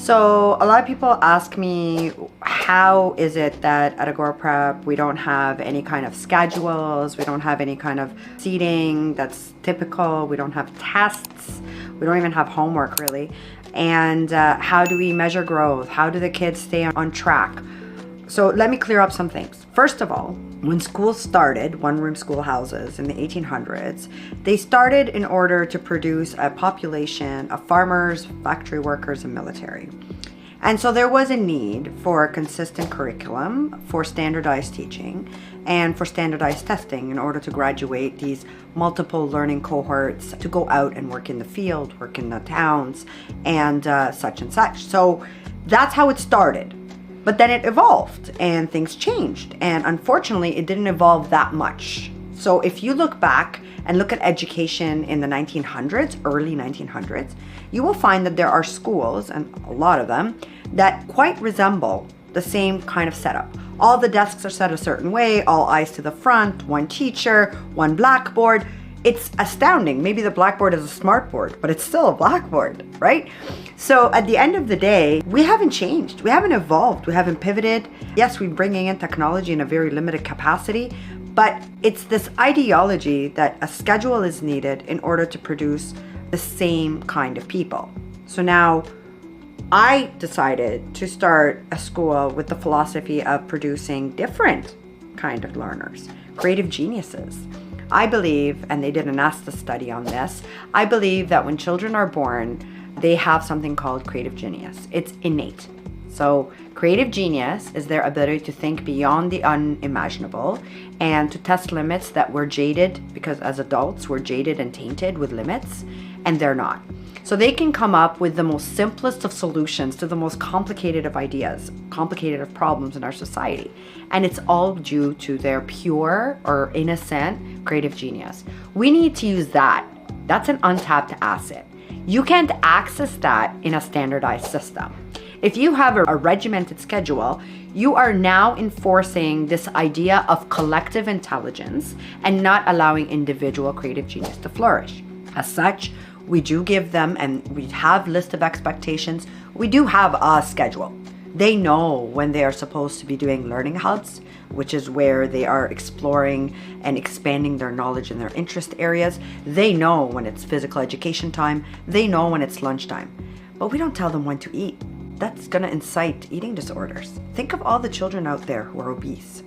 So a lot of people ask me, how is it that at Agora Prep we don't have any kind of schedules, we don't have any kind of seating that's typical, we don't have tests, we don't even have homework really, and how do we measure growth? How do the kids stay on track? So let me clear up some things. First of all, when schools started, one-room schoolhouses in the 1800s, they started in order to produce a population of farmers, factory workers, and military. And so there was a need for a consistent curriculum, for standardized teaching, and for standardized testing in order to graduate these multiple learning cohorts to go out and work in the field, work in the towns, and such and such. So that's how it started. But then it evolved and things changed. And unfortunately, it didn't evolve that much. So if you look back and look at education in the 1900s, early 1900s, you will find that there are schools, and a lot of them, that quite resemble the same kind of setup. All the desks are set a certain way, all eyes to the front, one teacher, one blackboard. It's astounding. Maybe the blackboard is a smart board, but it's still a blackboard, right? So at the end of the day, we haven't changed. We haven't evolved. We haven't pivoted. Yes, we're bringing in technology in a very limited capacity, but it's this ideology that a schedule is needed in order to produce the same kind of people. So now I decided to start a school with the philosophy of producing different kind of learners, creative geniuses. I believe, and they did an ASTA study on this, I believe that when children are born, they have something called creative genius. It's innate. So creative genius is their ability to think beyond the unimaginable and to test limits that we're jaded, because as adults, we're jaded and tainted with limits, and they're not. So they can come up with the most simplest of solutions to the most complicated of ideas, complicated of problems in our society. And it's all due to their pure or innocent creative genius. We need to use that. That's an untapped asset. You can't access that in a standardized system. If you have a regimented schedule, you are now enforcing this idea of collective intelligence and not allowing individual creative genius to flourish. As such, we do give them, and we have list of expectations. We do have a schedule. They know when they are supposed to be doing learning hubs, which is where they are exploring and expanding their knowledge in their interest areas. They know when it's physical education time. They know when it's lunchtime. But we don't tell them when to eat. That's gonna incite eating disorders. Think of all the children out there who are obese,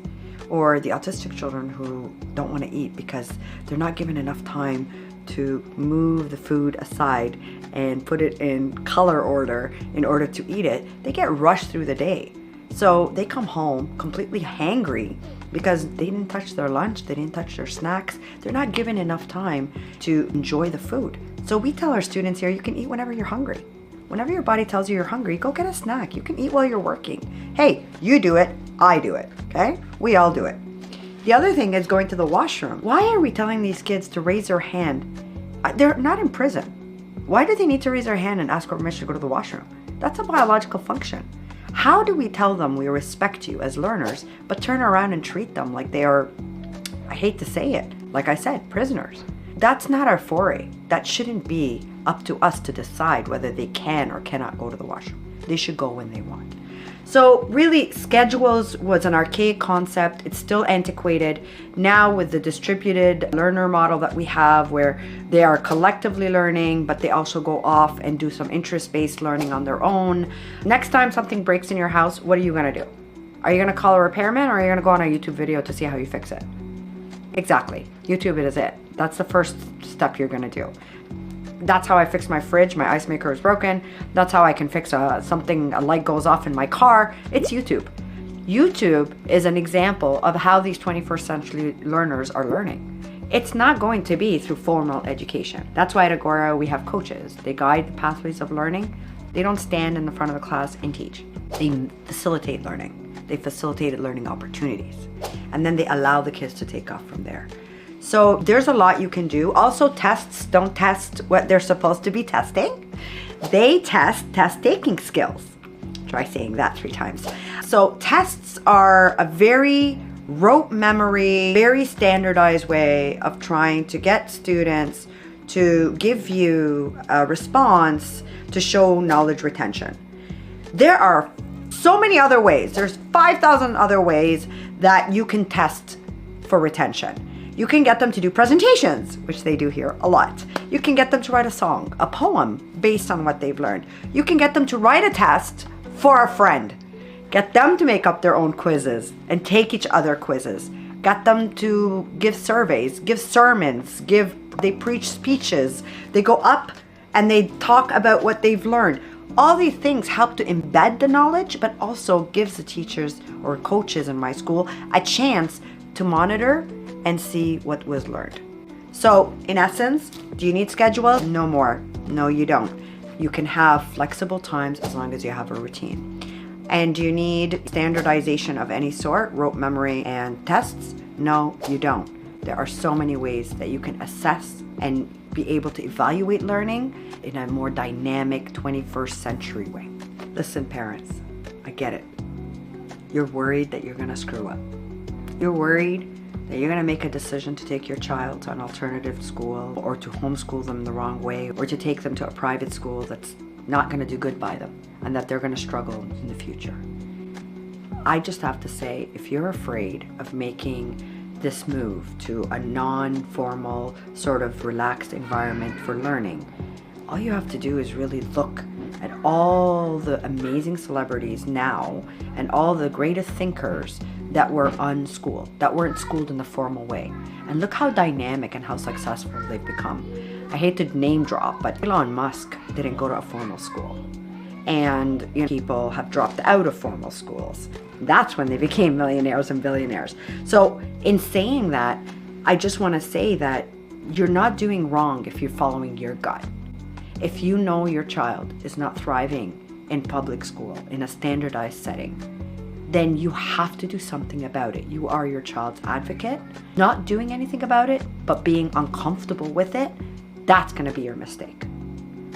or the autistic children who don't want to eat because they're not given enough time to move the food aside and put it in color order in order to eat it. They get rushed through the day. So they come home completely hangry because they didn't touch their lunch, they didn't touch their snacks. They're not given enough time to enjoy the food. So we tell our students here, you can eat whenever you're hungry. Whenever your body tells you you're hungry, go get a snack. You can eat while you're working. Hey, you do it, I do it, okay? We all do it. The other thing is going to the washroom. Why are we telling these kids to raise their hand? They're not in prison. Why do they need to raise their hand and ask for permission to go to the washroom? That's a biological function. How do we tell them we respect you as learners, but turn around and treat them like they are, I hate to say it, like I said, prisoners? That's not our foray. That shouldn't be up to us to decide whether they can or cannot go to the washroom. They should go when they want. So really, schedules was an archaic concept. It's still antiquated. Now with the distributed learner model that we have, where they are collectively learning, but they also go off and do some interest-based learning on their own. Next time something breaks in your house, what are you gonna do? Are you gonna call a repairman, or are you gonna go on a YouTube video to see how you fix it? Exactly, YouTube is it. That's the first step you're gonna do. That's how I fix my fridge. My ice maker is broken. That's how I can fix a light goes off in my car. It's YouTube. YouTube is an example of how these 21st century learners are learning. It's not going to be through formal education. That's why at Agora we have coaches. They guide the pathways of learning. They don't stand in the front of the class and teach. They facilitate learning. They facilitate learning opportunities. And then they allow the kids to take off from there. So there's a lot you can do. Also, tests don't test what they're supposed to be testing. They test taking skills. Try saying that 3 times. So tests are a very rote memory, very standardized way of trying to get students to give you a response to show knowledge retention. There are so many other ways. There's 5,000 other ways that you can test for retention. You can get them to do presentations, which they do here a lot. You can get them to write a song, a poem based on what they've learned. You can get them to write a test for a friend. Get them to make up their own quizzes and take each other quizzes. Get them to give surveys, give sermons, they preach speeches. They go up and they talk about what they've learned. All these things help to embed the knowledge, but also gives the teachers or coaches in my school a chance to monitor and see what was learned. So in essence, do you need schedule? No more. No, you don't. You can have flexible times as long as you have a routine. And do you need standardization of any sort, rote memory and tests? No, you don't. There are so many ways that you can assess and be able to evaluate learning in a more dynamic 21st century way. Listen, parents, I get it. You're worried that you're gonna screw up. You're worried that you're gonna make a decision to take your child to an alternative school or to homeschool them the wrong way or to take them to a private school that's not gonna do good by them and that they're gonna struggle in the future. I just have to say, if you're afraid of making this move to a non-formal, sort of relaxed environment for learning, all you have to do is really look at all the amazing celebrities now and all the greatest thinkers that were unschooled, that weren't schooled in the formal way. And look how dynamic and how successful they've become. I hate to name drop, but Elon Musk didn't go to a formal school. And people have dropped out of formal schools. That's when they became millionaires and billionaires. So in saying that, I just want to say that you're not doing wrong if you're following your gut. If you know your child is not thriving in public school, in a standardized setting, then you have to do something about it. You are your child's advocate. Not doing anything about it, but being uncomfortable with it, that's going to be your mistake.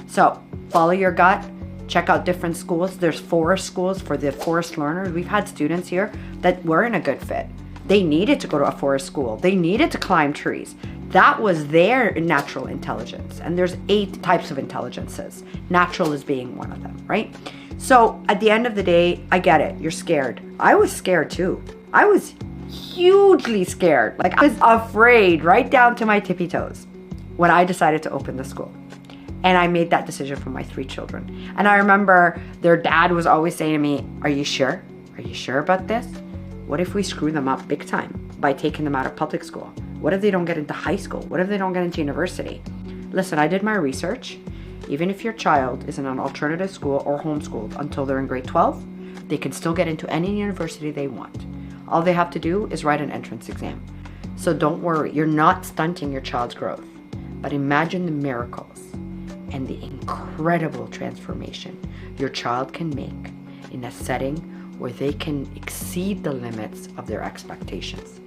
So follow your gut. Check out different schools. There's forest schools for the forest learners. We've had students here that weren't a good fit. They needed to go to a forest school. They needed to climb trees. That was their natural intelligence. And there's 8 types of intelligences. Natural is being one of them, right? So at the end of the day, I get it. You're scared. I was scared too. I was hugely scared. Like I was afraid right down to my tippy toes when I decided to open the school. And I made that decision for my 3 children. And I remember their dad was always saying to me, are you sure? Are you sure about this? What if we screw them up big time by taking them out of public school? What if they don't get into high school? What if they don't get into university? Listen, I did my research. Even if your child is in an alternative school or homeschooled until they're in grade 12, they can still get into any university they want. All they have to do is write an entrance exam. So don't worry, you're not stunting your child's growth. But imagine the miracles and the incredible transformation your child can make in a setting where they can exceed the limits of their expectations.